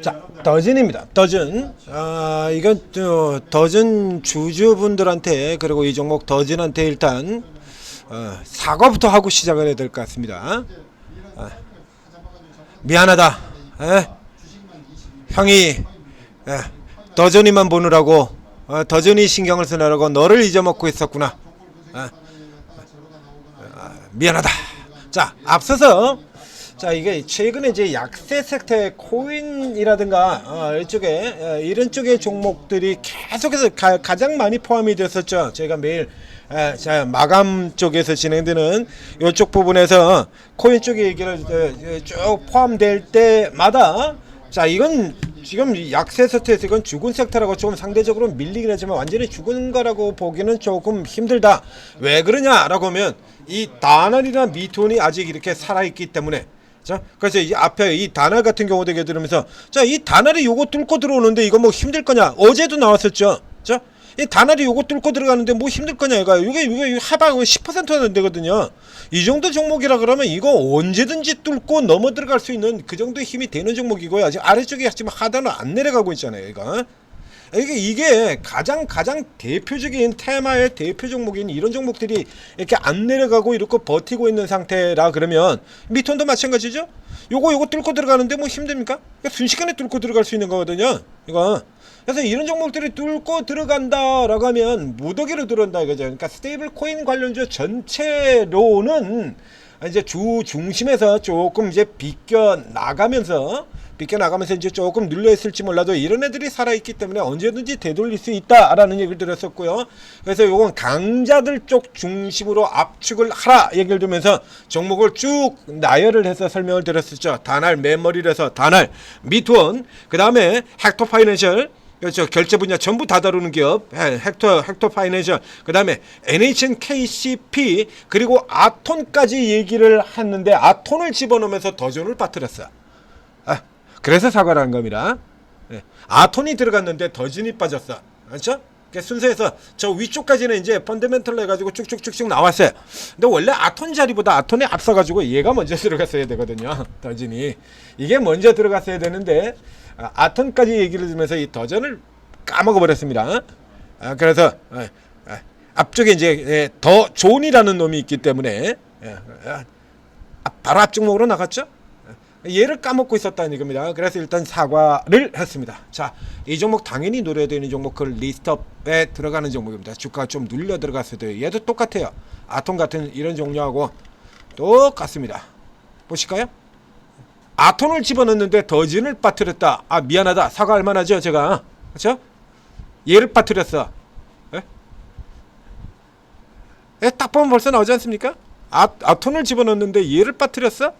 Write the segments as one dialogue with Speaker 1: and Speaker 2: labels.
Speaker 1: 자, 더진입니다. 더진. 이건 더진 주주분들한테 그리고 이 종목 더진한테 일단 사과부터 하고 시작을 해야 될 것 같습니다. 미안하다. 형이 더진이만 보느라고 더진이 신경을 쓰느라고 너를 잊어먹고 있었구나. 미안하다. 자, 앞서서 자, 이게 최근에 이제 약세 섹터의 코인이라든가 이쪽에 이런 쪽의 종목들이 계속해서 가장 많이 포함이 됐었죠. 제가 매일 자, 마감 쪽에서 진행되는 이쪽 부분에서 코인 쪽의 얘기를 쭉 포함될 때마다 자, 이건 지금 약세 섹터에서 이건 죽은 섹터라고 좀 상대적으로 밀리긴 하지만 완전히 죽은 거라고 보기는 조금 힘들다. 왜 그러냐라고 하면 이 다날이나 미톤이 아직 이렇게 살아있기 때문에 자, 그래서 이 앞에 이 다날 같은 경우도 얘기 들으면서 자, 이 다날이 요거 뚫고 들어오는데 이거 뭐 힘들 거냐? 어제도 나왔었죠. 자, 이 다날이 요거 뚫고 들어가는데 뭐 힘들 거냐? 이게 하방 10%는 되거든요. 이 정도 종목이라 그러면 이거 언제든지 뚫고 넘어 들어갈 수 있는 그 정도의 힘이 되는 종목이고요. 아직 아래쪽에 지금 하단은 안 내려가고 있잖아요. 이게 가장 대표적인 테마의 대표 종목인 이런 종목들이 이렇게 안 내려가고 이렇게 버티고 있는 상태라 그러면 미톤도 마찬가지죠. 요거 뚫고 들어가는데 뭐 힘듭니까? 순식간에 뚫고 들어갈 수 있는 거거든요. 이거. 그래서 이런 종목들이 뚫고 들어간다라고 하면 무더기로 들어온다 이거죠. 그러니까 스테이블 코인 관련주 전체로는 이제 주 중심에서 조금 이제 비껴 나가면서 이제 조금 눌려 있을지 몰라도 이런 애들이 살아있기 때문에 언제든지 되돌릴 수 있다라는 얘기를 드렸었고요. 그래서 요건 강자들 쪽 중심으로 압축을 하라 얘기를 들으면서 종목을 쭉 나열을 해서 설명을 드렸었죠. 다날 맨머리를 해서 다날, 미투원, 그 다음에 헥토 파이낸셜, 그렇죠. 결제 분야 전부 다 다루는 기업 헥토 파이낸셜, 그 다음에 NHNKCP, 그리고 아톤까지 얘기를 했는데 아톤을 집어넣으면서 더존을 빠뜨렸어요. 그래서 사과를 한 겁니다. 아톤이 들어갔는데 더진이 빠졌어. 그렇죠? 순서에서 저 위쪽까지는 이제 펀더멘털로 해가지고 쭉쭉쭉쭉 나왔어요. 근데 원래 아톤 자리보다 아톤이 앞서가지고 얘가 먼저 들어갔어야 되거든요. 더진이. 이게 먼저 들어갔어야 되는데 아톤까지 얘기를 들으면서 이 더전을 까먹어버렸습니다. 그래서 앞쪽에 이제 더 존이라는 놈이 있기 때문에 바로 앞쪽목으로 나갔죠. 얘를 까먹고 있었다는 겁니다. 그래서 일단 사과를 했습니다. 자, 이 종목 당연히 노려야 되는 종목 그 리스트업에 들어가는 종목입니다. 주가가 좀 눌려 들어갔을 때 얘도 똑같아요. 아톰 같은 이런 종류하고 똑같습니다. 보실까요? 아톰을 집어넣는데 더진을 빠뜨렸다. 미안하다. 사과할 만하죠, 제가. 그렇죠? 얘를 빠뜨렸어. 딱 보면 벌써 나오지 않습니까? 아톰을 집어넣는데 얘를 빠뜨렸어?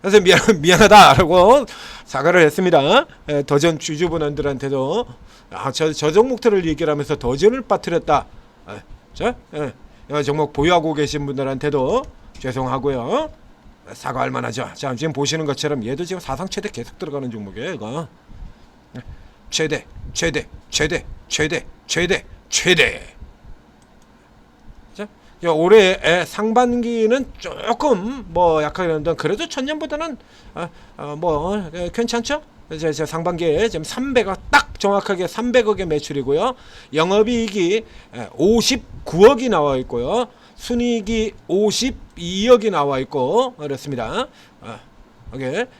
Speaker 1: 그래서 미안하다라고 사과를 했습니다. 더전 주주분들한테도 저 종목들을 얘기를 하면서 더전을 빠뜨렸다. 종목 보유하고 계신 분들한테도 죄송하고요. 사과할 만하죠. 자, 지금 보시는 것처럼 얘도 지금 사상 최대 계속 들어가는 종목이에요. 이거 최대. 올해 상반기는 조금 뭐 약하게 그래도 전년보다는 뭐 괜찮죠? 제 상반기에 지금 300억 딱 정확하게 300억의 매출이고요. 영업이익이 59억이 나와 있고요. 순이익이 52억이 나와 있고 그렇습니다.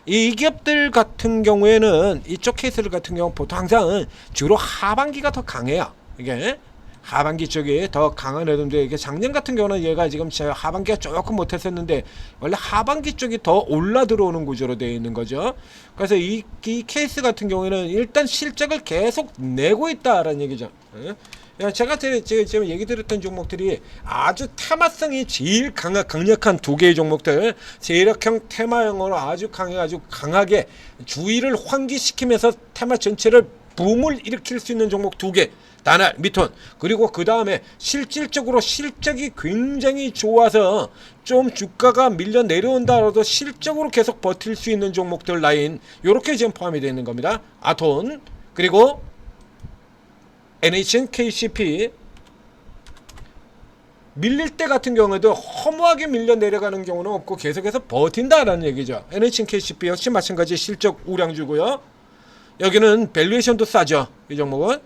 Speaker 1: 이 기업들 같은 경우에는 이쪽 케이스들 같은 경우 보통 항상 주로 하반기가 더 강해요. 이게 하반기 쪽이 더 강한 애들인데 이게 작년 같은 경우는 얘가 지금 하반기가 조금 못했었는데 원래 하반기 쪽이 더 올라 들어오는 구조로 되어 있는 거죠. 그래서 이 케이스 같은 경우에는 일단 실적을 계속 내고 있다라는 얘기죠. 제가 지금 얘기 드렸던 종목들이 아주 테마성이 제일 강력한 두 개의 종목들, 세력형 테마형으로 아주 강하게 주의를 환기시키면서 테마 전체를 붐을 일으킬 수 있는 종목 두 개, 다날, 미톤. 그리고 그 다음에 실질적으로 실적이 굉장히 좋아서 좀 주가가 밀려 내려온다라도 실적으로 계속 버틸 수 있는 종목들 라인, 요렇게 지금 포함이 되어 있는 겁니다. 아톤, 그리고 NHNKCP, 밀릴 때 같은 경우에도 허무하게 밀려 내려가는 경우는 없고 계속해서 버틴다라는 얘기죠. NHNKCP 역시 마찬가지 실적 우량주고요. 여기는 밸류에이션도 싸죠. 이 종목은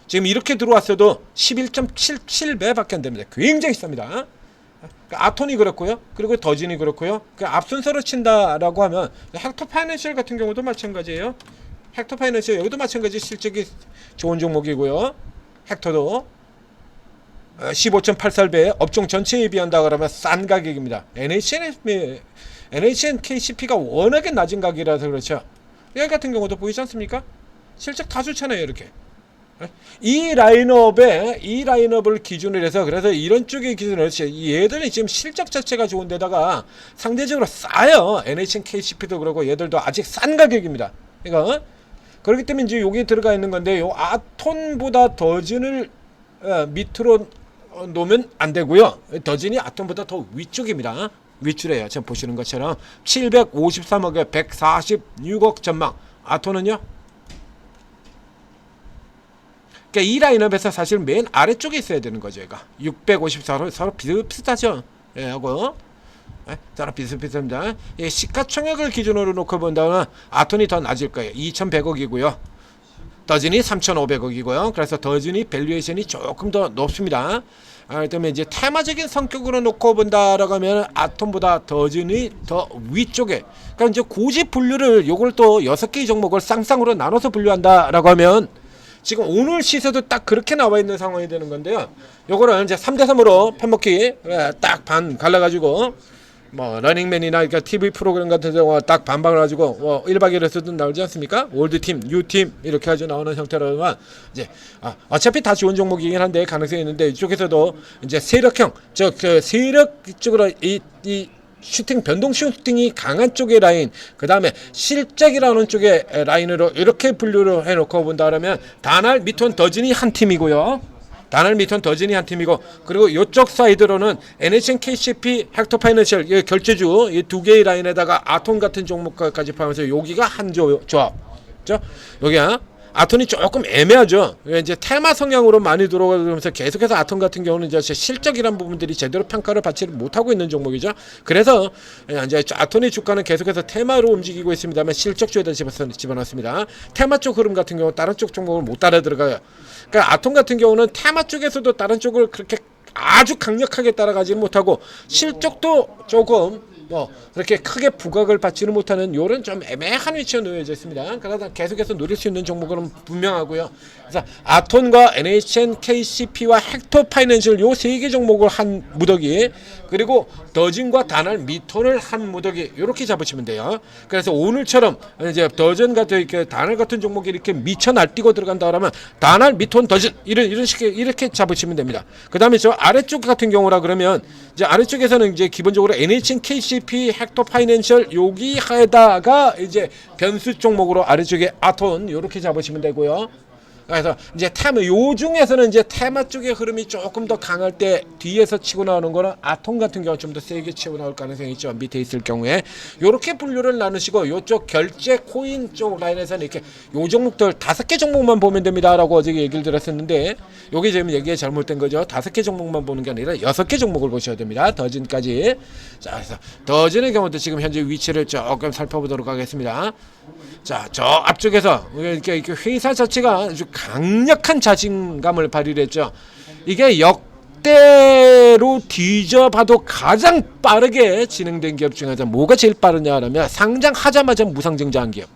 Speaker 1: 지금 이렇게 들어왔어도 11.77배 밖에 안 됩니다. 굉장히 쌉니다. 아톤이 그렇고요. 그리고 더진이 그렇고요. 앞순서로 친다라고 하면 헥터 파이낸셜 같은 경우도 마찬가지예요. 헥터 파이낸셜 여기도 마찬가지 실적이 좋은 종목이고요. 헥터도 15.88배 업종 전체에 비한다 그러면 싼 가격입니다. NHNKCP가 워낙에 낮은 가격이라서 그렇죠. 여기 같은 경우도 보이지 않습니까? 실적 다 좋잖아요. 이렇게 이 라인업을 기준으로 해서 그래서 이런 쪽의 기준으로 해서 얘들은 지금 실적 자체가 좋은데다가 상대적으로 싸요. NHNKCP도 그렇고 얘들도 아직 싼 가격입니다. 그러니까 그렇기 때문에 이제 여기 들어가 있는 건데 요 아톤보다 더진을 밑으로 놓으면 안 되고요. 더진이 아톤보다 더 위쪽입니다. 윗줄에요. 지금 보시는 것처럼 753억에 146억 전망. 아톤은요? 그러니까 이 라인업에서 사실 맨 아래쪽에 있어야 되는 거죠. 얘가 654로 서로 비슷비슷하죠. 예, 하고 서로 비슷비슷합니다. 예, 시가총액을 기준으로 놓고 본다면 아톤이 더 낮을 거예요. 2,100억이고요. 더진이 3,500억이고요. 그래서 더진이 밸류에이션이 조금 더 높습니다. 그다음에 이제 테마적인 성격으로 놓고 본다라고 하면 아톰보다 더진이 더 위쪽에. 그러니까 이제 굳이 분류를 요걸 또 6개의 종목을 쌍쌍으로 나눠서 분류한다라고 하면 지금 오늘 시세도 딱 그렇게 나와 있는 상황이 되는 건데요. 요거를 이제 3대3으로 펜먹기 딱 반 갈라가지고 뭐 러닝맨이나 그러니까 TV 프로그램 같은 경우 딱 반박을 가지고 1박 2일에서도 나오지 않습니까? 올드팀, 뉴팀 이렇게 가지고 나오는 형태로만 이제 어차피 다 좋은 종목이긴 한데 가능성이 있는데 이쪽에서도 이제 세력형 그 세력 쪽으로 이 슈팅 변동 슈팅이 강한 쪽의 라인, 그 다음에 실적이라는 쪽의 라인으로 이렇게 분류를 해놓고 본다면 다날, 미톤, 더진이 한 팀이고요. 다날, 미톤, 더진이 한 팀이고, 그리고 이쪽 사이드로는 NHNKCP, 헥터파이낸셜 결제주 이 두 개의 라인에다가 아톤 같은 종목까지 포함해서 여기가 한 조합. 그죠? 여기가 아톤이 조금 애매하죠. 이제 테마 성향으로 많이 들어가면서 계속해서 아톤 같은 경우는 이제 실적이란 부분들이 제대로 평가를 받지 못하고 있는 종목이죠. 그래서 이제 아톤의 주가는 계속해서 테마로 움직이고 있습니다만 실적주에다 집어넣습니다. 테마 쪽 흐름 같은 경우 다른 쪽 종목을 못 따라 들어가요. 그러니까 아톤 같은 경우는 테마 쪽에서도 다른 쪽을 그렇게 아주 강력하게 따라가지는 못하고 실적도 조금 그렇게 크게 부각을 받지는 못하는 요런 좀 애매한 위치에 놓여져 있습니다. 그러다 계속해서 노릴 수 있는 종목은 분명하고요. 그래서 아톤과 NHNKCP와 헥터파이낸셜 요 세 개 종목을 한 무더기, 그리고 더진과 다날, 미톤을 한 무더기 이렇게 잡으시면 돼요. 그래서 오늘처럼 이제 더진 같은 이렇게 다날 같은 종목이 이렇게 미쳐 날뛰고 들어간다 그러면 다날, 미톤, 더진 이런 식의 이렇게 잡으시면 됩니다. 그다음에 저 아래쪽 같은 경우라 그러면 이제 아래쪽에서는 이제 기본적으로 NHNKCP, 헥터파이낸셜 여기에다가 이제 변수 종목으로 아래쪽에 아톤 이렇게 잡으시면 되고요. 그래서 이제 테마 요 중에서는 이제 테마 쪽의 흐름이 조금 더 강할 때 뒤에서 치고 나오는 거는 아톰 같은 경우 좀 더 세게 치고 나올 가능성이 있죠. 밑에 있을 경우에 요렇게 분류를 나누시고 요쪽 결제 코인 쪽 라인에서는 이렇게 요 종목들 5개 종목만 보면 됩니다라고 어제 얘기를 드렸었는데 여기 지금 얘기가 잘못된 거죠. 5개 종목만 보는 게 아니라 6개 종목을 보셔야 됩니다. 더진까지. 자, 그래서 더진의 경우도 지금 현재 위치를 조금 살펴보도록 하겠습니다. 자, 저 앞쪽에서 이렇게 회사 자체가 아주 강력한 자신감을 발휘를 했죠. 이게 역대로 뒤져봐도 가장 빠르게 진행된 기업 중에서 뭐가 제일 빠르냐 하면 상장하자마자 무상증자한 기업.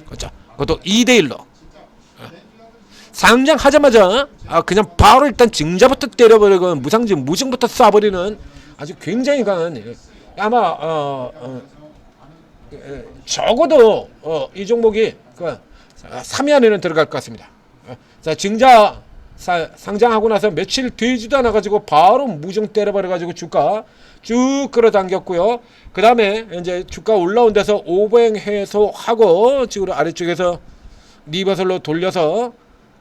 Speaker 1: 그렇죠. 그것도 2대1로. 상장하자마자 그냥 바로 일단 증자부터 때려버리고 무증부터 쏴버리는 아주 굉장히 강한, 아마 적어도 이 종목이 3위 안에는 들어갈 것 같습니다. 자, 증자 상장하고 나서 며칠 되지도 않아 가지고 바로 무증 때려버려 가지고 주가 쭉 끌어당겼고요. 그 다음에 이제 주가 올라온 데서 오버행 해소하고 지금 아래쪽에서 리버설로 돌려서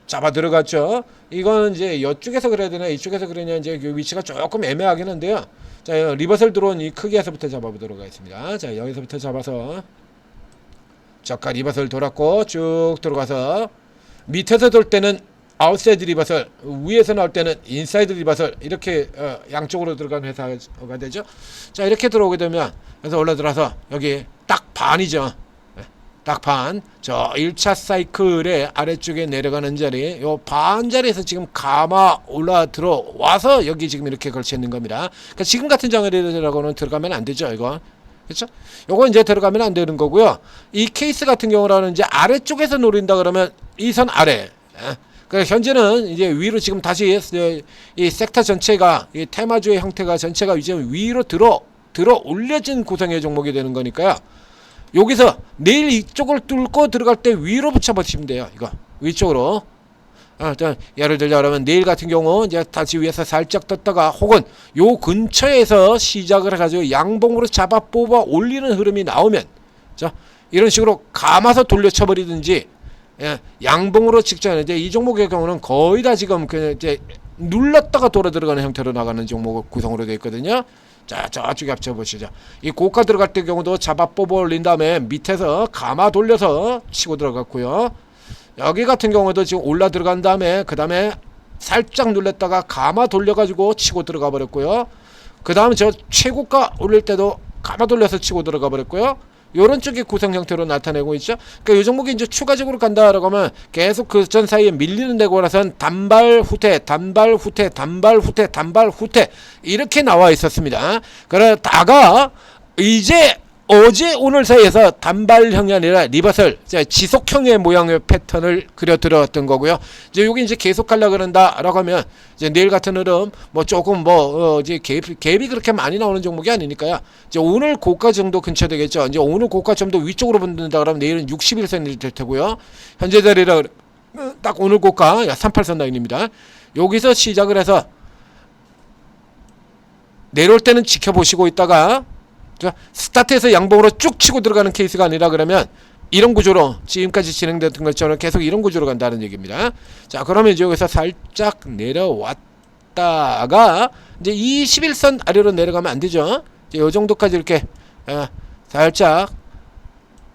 Speaker 1: 잡아 들어갔죠. 이거는 이제 이쪽에서 그래야 되나 이쪽에서 그러냐 이제 그 위치가 조금 애매하긴 한데요. 자, 리버설 들어온 이 크기에서부터 잡아보도록 하겠습니다. 자, 여기서부터 잡아서 저가 리버설 돌았고 쭉 들어가서 밑에서 돌 때는 아웃사이드 리버설, 위에서 나올 때는 인사이드 리버설, 이렇게 양쪽으로 들어가는 회사가 되죠. 자, 이렇게 들어오게 되면 그래서 올라들어서 여기 딱 반이죠. 딱 반. 저 1차 사이클의 아래쪽에 내려가는 자리, 요 반 자리에서 지금 감아 올라 들어와서 여기 지금 이렇게 걸쳐 있는 겁니다. 그러니까 지금 같은 장르라고는 들어가면 안 되죠, 이거. 그렇죠? 요거 이제 들어가면 안 되는 거고요. 이 케이스 같은 경우라는 이제 아래쪽에서 노린다 그러면 이 선 아래. 그러니까 현재는 이제 위로 지금 다시 이 섹터 전체가 이 테마주의 형태가 전체가 이제 위로 들어 올려진 구성의 종목이 되는 거니까요. 여기서 내일 이쪽을 뚫고 들어갈 때 위로 붙여버리시면 돼요. 이거 위쪽으로. 예를 들자면 내일 같은 경우 이제 다시 위에서 살짝 떴다가 혹은 요 근처에서 시작을 해가지고 양봉으로 잡아 뽑아 올리는 흐름이 나오면, 자, 이런 식으로 감아서 돌려쳐버리든지, 양봉으로 직전에 이제 이 종목의 경우는 거의 다 지금 그 이제 눌렀다가 돌아 들어가는 형태로 나가는 종목 구성으로 되어 있거든요. 자, 저쪽에 합쳐보시죠. 이 고가 들어갈 때 경우도 잡아 뽑아 올린 다음에 밑에서 감아 돌려서 치고 들어갔고요. 여기 같은 경우도 지금 올라 들어간 다음에 그 다음에 살짝 눌렀다가 감아 돌려가지고 치고 들어가 버렸고요. 그 다음에 저 최고가 올릴 때도 감아 돌려서 치고 들어가 버렸고요. 요런 쪽의 구성 형태로 나타내고 있죠. 그러니까 이 종목이 이제 추가적으로 간다라고 하면 계속 그 전 사이에 밀리는 데고라선 단발 후퇴, 단발 후퇴, 단발 후퇴, 단발 후퇴 이렇게 나와 있었습니다. 그러다가 이제 어제 오늘 사이에서 단발형이 아니라 리버설, 지속형의 모양의 패턴을 그려 들어왔던 거고요. 이제 여기 이제 계속 가려고 그런다라고 하면 이제 내일 같은 흐름 뭐 조금 이제 갭이 그렇게 많이 나오는 종목이 아니니까요. 이제 오늘 고가 정도 근처 되겠죠. 이제 오늘 고가 좀 더 위쪽으로 붙는다 그러면 내일은 61선이 될 테고요. 현재 자리라 딱 오늘 고가 38선 라인입니다. 여기서 시작을 해서 내려올 때는 지켜보시고 있다가 스타트에서 양봉으로 쭉 치고 들어가는 케이스가 아니라 그러면 이런 구조로 지금까지 진행됐던 것처럼 계속 이런 구조로 간다는 얘기입니다. 자, 그러면 이제 여기서 살짝 내려왔다가 이제 21선 아래로 내려가면 안 되죠. 이제 요 정도까지 이렇게 살짝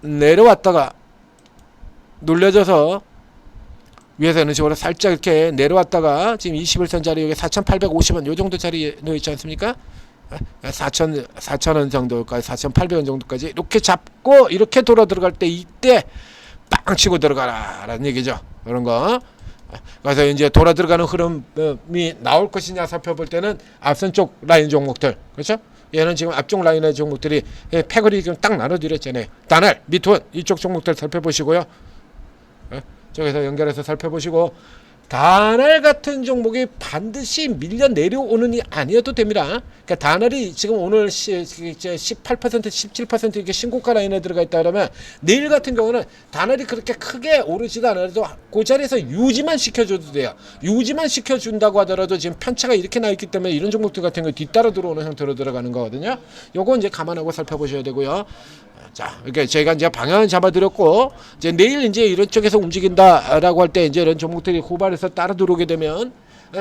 Speaker 1: 내려왔다가 눌려져서 위에서 이런 식으로 살짝 이렇게 내려왔다가 지금 21선 자리 여기 4,850원 요 정도 자리에 놓여 있지 않습니까? 4,000원 정도까지 4,800원 정도까지 이렇게 잡고 이렇게 돌아 들어갈 때 이때 빵 치고 들어가라 라는 얘기죠. 그런 거. 그래서 이제 돌아 들어가는 흐름이 나올 것이냐 살펴볼 때는 앞선 쪽 라인 종목들, 그렇죠? 얘는 지금 앞쪽 라인의 종목들이 패거리 지금 딱 나눠드렸잖아요. 단알, 미투원 이쪽 종목들 살펴보시고요. 저기서 연결해서 살펴보시고, 단알 같은 종목이 반드시 밀려 내려오는이 아니어도 됩니다. 그러니까 단알이 지금 오늘 18%, 17% 이렇게 신고가 라인에 들어가 있다 그러면 내일 같은 경우는 단알이 그렇게 크게 오르지도 않아도 그 자리에서 유지만 시켜줘도 돼요. 유지만 시켜준다고 하더라도 지금 편차가 이렇게 나 있기 때문에 이런 종목들 같은 거 뒤따라 들어오는 형태로 들어가는 거거든요. 요거 이제 감안하고 살펴보셔야 되고요. 자, 이렇게 저희가 이제 방향을 잡아드렸고, 이제 내일 이제 이런 쪽에서 움직인다라고 할 때 이제 이런 종목들이 후발에서 따라 들어오게 되면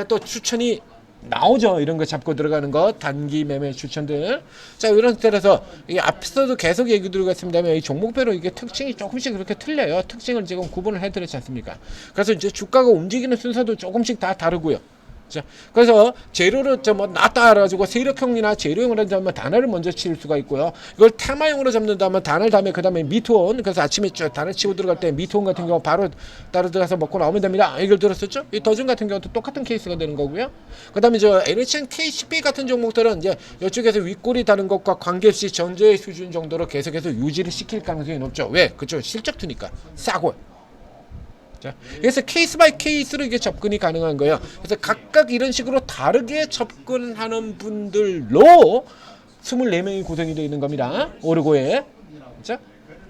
Speaker 1: 또 추천이 나오죠. 이런 거 잡고 들어가는 거, 단기 매매 추천들. 자, 이런 때라서 이 앞서도 계속 얘기 드리고 있습니다만 이 종목별로 이게 특징이 조금씩 그렇게 틀려요. 특징을 지금 구분을 해드렸지 않습니까? 그래서 이제 주가가 움직이는 순서도 조금씩 다 다르고요. 자, 그래서 재료를 뭐 놨다 가지고 세력형이나 재료형으로 잡으면 단알을 먼저 칠 수가 있고요. 이걸 테마형으로 잡는다면 단알 다음에 그 다음에 미투원. 그래서 아침에 단알 치고 들어갈 때 미투원 같은 경우 바로 따로 들어가서 먹고 나오면 됩니다. 이걸 들었었죠? 이 더준 같은 경우도 똑같은 케이스가 되는 거고요. 그 다음에 저 NHN KCP 같은 종목들은 이제 이쪽에서 윗골이 다는 것과 관계없이 전저의 수준 정도로 계속해서 유지를 시킬 가능성이 높죠. 왜? 그쪽 실적투니까 싸고. 그래서 케이스 바이 케이스로 이게 접근이 가능한 거예요. 그래서 각각 이런 식으로 다르게 접근하는 분들로 24명이 구성이 되어 있는 겁니다. 오르고에. 그렇죠?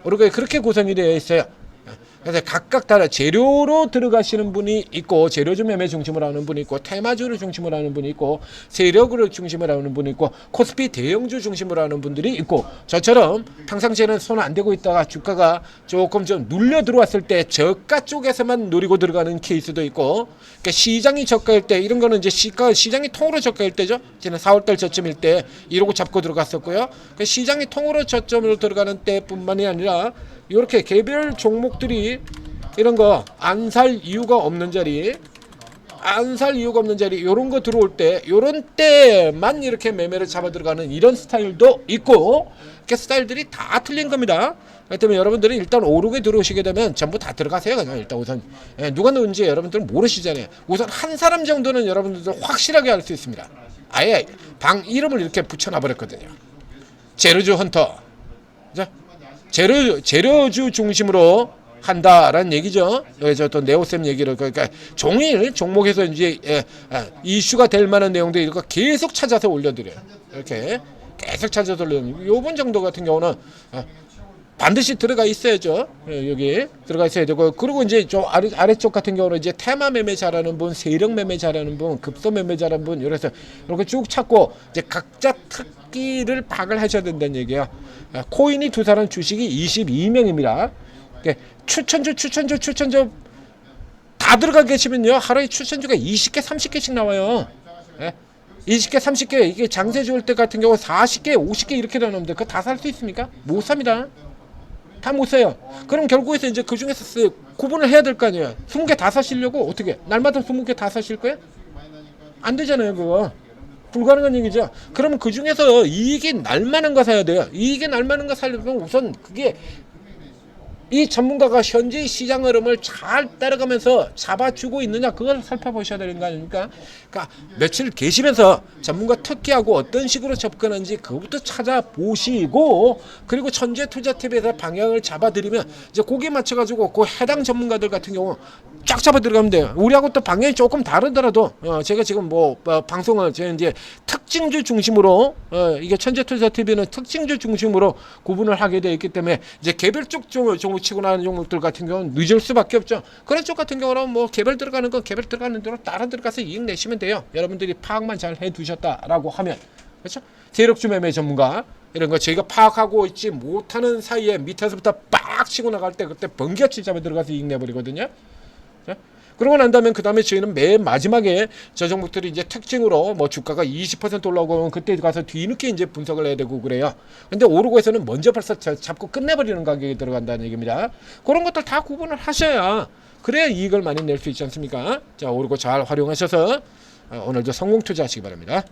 Speaker 1: 오르고에 그렇게 구성이 되어 있어요. 그래서 각각 다른 재료로 들어가시는 분이 있고, 재료주 매매 중심으로 하는 분이 있고, 테마주를 중심으로 하는 분이 있고, 세력을 중심으로 하는 분이 있고, 코스피 대형주 중심으로 하는 분들이 있고, 저처럼 평상시에는 손 안 대고 있다가 주가가 조금 좀 눌려 들어왔을 때 저가 쪽에서만 노리고 들어가는 케이스도 있고, 그러니까 시장이 저가일 때 이런 거는 이제 시장이 통으로 저가일 때죠. 지난 4월달 저점일 때 이러고 잡고 들어갔었고요. 그러니까 시장이 통으로 저점으로 들어가는 때뿐만이 아니라 이렇게 개별 종목들이 이런 거 안 살 이유가 없는 자리, 안 살 이유가 없는 자리 요런 거 들어올 때 요런 때만 이렇게 매매를 잡아 들어가는 이런 스타일도 있고 이렇게 스타일들이 다 틀린 겁니다. 그렇기 때문에 여러분들은 일단 오르게 들어오시게 되면 전부 다 들어가세요. 그냥 일단 우선 누가 누군지 여러분들은 모르시잖아요. 우선 한 사람 정도는 여러분들도 확실하게 알 수 있습니다. 아예 방 이름을 이렇게 붙여놔 버렸거든요. 재료주 헌터. 재료주 중심으로 한다라는 얘기죠. 여기서 또 네오쌤 얘기를 그러니까 종일 종목에서 이제 이슈가 될 만한 내용들 이거 계속 찾아서 올려드려요. 이렇게 계속 찾아서 올려드려요. 요번 정도 같은 경우는 반드시 들어가 있어야죠. 여기 들어가 있어야 되고 그리고 이제 좀 아래쪽 같은 경우는 이제 테마 매매 잘하는 분, 세력 매매 잘하는 분, 급소 매매 잘하는 분 이래서 이렇게 쭉 찾고 이제 각자 특기를 파악을 하셔야 된다는 얘기예요. 코인이 두 사람 주식이 22명입니다. 추천주 다 들어가 계시면요 하루에 추천주가 20개 30개씩 나와요. 20개 30개 이게 장세 좋을 때 같은 경우 40개 50개 이렇게 나오는데 그거 다 살 수 있습니까? 못 삽니다. 다 못 사요. 그럼 결국에서 이제 그 중에서 구분을 해야 될 거 아니에요. 20개 다 사시려고 어떻게 날마다 20개 다 사실 거예요? 안 되잖아요. 그거 불가능한 얘기죠. 그러면 그 중에서 이익이 날만한 거 사야 돼요. 이익이 날만한 거 사려면 우선 그게 이 전문가가 현재 시장 흐름을 잘 따라가면서 잡아주고 있느냐 그걸 살펴보셔야 되는 거 아닙니까? 그러니까 며칠 계시면서 전문가 특기하고 어떤 식으로 접근하는지 그것부터 찾아보시고 그리고 천재 투자 팁에서 방향을 잡아드리면 이제 거기에 맞춰가지고 그 해당 전문가들 같은 경우 쫙 잡아 들어가면 돼요. 우리하고 또 방향이 조금 다르더라도 제가 지금 방송을 제가 이제 특징주 중심으로 이게 천재 투자 팁에는 특징주 중심으로 구분을 하게 되어 있기 때문에 이제 개별적 종목 치고 나가는 종목들 같은 경우는 늦을 수밖에 없죠. 그런 쪽 같은 경우는 뭐 개별 들어가는 건 개별 들어가는 대로 따라 들어가서 이익 내시면 돼요. 여러분들이 파악만 잘 해두셨다라고 하면 그렇죠? 세력주 매매 전문가 이런 거 저희가 파악하고 있지 못하는 사이에 밑에서부터 빡 치고 나갈 때 그때 번개같이 잡아 들어가서 이익 내버리거든요. 그러고 난 다음에 그 다음에 저희는 맨 마지막에 저 종목들이 이제 특징으로 뭐 주가가 20% 올라오고 그때 가서 뒤늦게 이제 분석을 해야 되고 그래요. 근데 오르고 해서는 먼저 벌써 잡고 끝내버리는 가격이 들어간다는 얘기입니다. 그런 것들 다 구분을 하셔야 그래야 이익을 많이 낼 수 있지 않습니까? 자, 오르고 잘 활용하셔서 오늘도 성공 투자하시기 바랍니다.